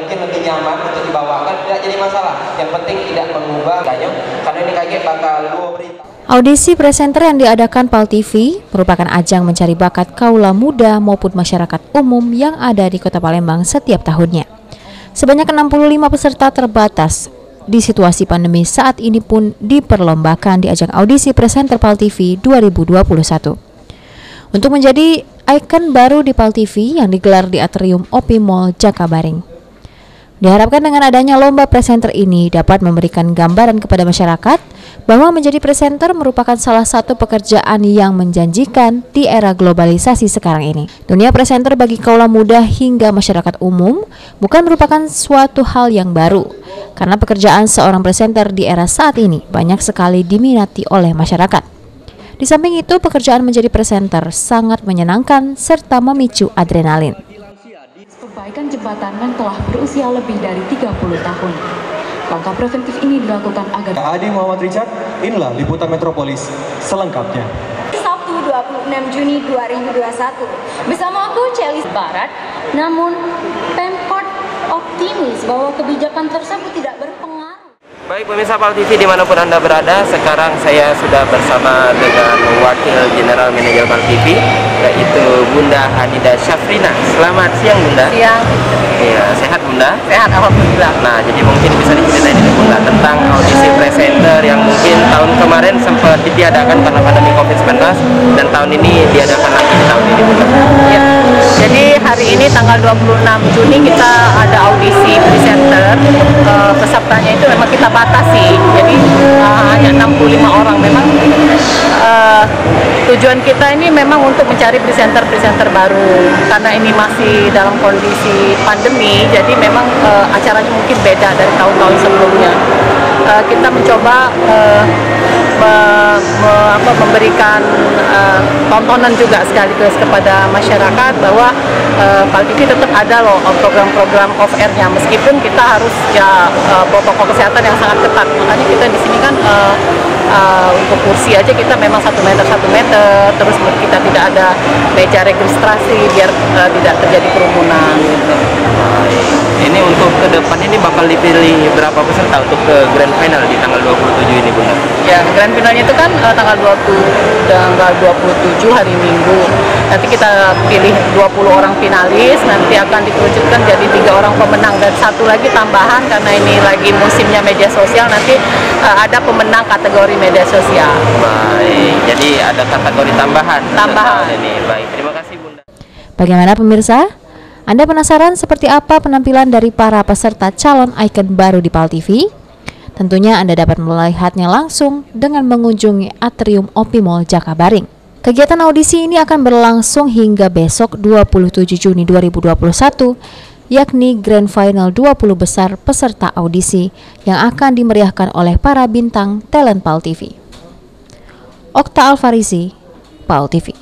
mungkin lebih nyaman untuk dibawakan, tidak jadi masalah. Yang penting tidak mengubah karena ini kayak bakal luar berita. Audisi presenter yang diadakan PAL TV merupakan ajang mencari bakat kaula muda maupun masyarakat umum yang ada di Kota Palembang setiap tahunnya. Sebanyak 65 peserta terbatas di situasi pandemi saat ini pun diperlombakan di ajang audisi presenter PAL TV 2021. Untuk menjadi ikon baru di PAL TV yang digelar di Atrium OP Mall Jakabaring. Diharapkan dengan adanya lomba presenter ini dapat memberikan gambaran kepada masyarakat bahwa menjadi presenter merupakan salah satu pekerjaan yang menjanjikan di era globalisasi sekarang ini. Dunia presenter bagi kaula muda hingga masyarakat umum bukan merupakan suatu hal yang baru, karena pekerjaan seorang presenter di era saat ini banyak sekali diminati oleh masyarakat. Di samping itu, pekerjaan menjadi presenter sangat menyenangkan serta memicu adrenalin. Perbaikan jembatan yang telah berusia lebih dari 30 tahun. Langkah preventif ini dilakukan agar Adi Muhammad Richard, inilah liputan Metropolis selengkapnya. Sabtu 26 Juni 2021 bersama aku Celis Barat. Namun Pemkot optimis bahwa kebijakan tersebut tidak berpengaruh. Baik pemirsa PAL TV dimanapun Anda berada, sekarang saya sudah bersama dengan Wakil General Manager PAL TV, yaitu Bunda Hanida Syafrina. Selamat siang Bunda. Siang. Ya, sehat Bunda? Sehat, alhamdulillah. Nah, jadi mungkin bisa diceritain ini Bunda tentang audisi presenter yang mungkin tahun kemarin sempat ditiadakan karena pandemi COVID-19 dan tahun ini diadakan lagi di tahun ini Bunda. Ya. Jadi hari ini tanggal 26 Juni kita ada audisi presenter. Pesertanya itu memang kita batasi, jadi hanya 65 orang. Memang tujuan kita ini memang untuk mencari presenter-presenter baru karena ini masih dalam kondisi pandemi, jadi memang acaranya mungkin beda dari tahun-tahun sebelumnya. Kita mencoba memberikan tontonan juga sekaligus kepada masyarakat bahwa PAL TV tetap ada loh program-program off air-nya, meskipun kita harus protokol kesehatan yang sangat ketat. Makanya kita di sini kan untuk kursi aja kita memang 1 meter 1 meter, terus kita tidak ada meja registrasi biar tidak terjadi kerumunan gitu. Ini untuk ke depan ini bakal dipilih berapa peserta untuk ke grand final di tanggal 27 ini Bunda? Ya, grand finalnya itu kan tanggal 27 hari Minggu. Nanti kita pilih 20 orang finalis, nanti akan dikerucutkan jadi 3 orang pemenang dan 1 lagi tambahan karena ini lagi musimnya media sosial, nanti ada pemenang kategori media sosial. Baik, jadi ada kategori tambahan. Ini. Baik, terima kasih Bunda. Bagaimana pemirsa? Anda penasaran seperti apa penampilan dari para peserta calon ikon baru di PAL TV? Tentunya Anda dapat melihatnya langsung dengan mengunjungi Atrium OP Mall Jakabaring. Kegiatan audisi ini akan berlangsung hingga besok 27 Juni 2021, yakni Grand Final 20 besar peserta audisi yang akan dimeriahkan oleh para bintang talent PAL TV. Okta Alfarisi, PAL TV.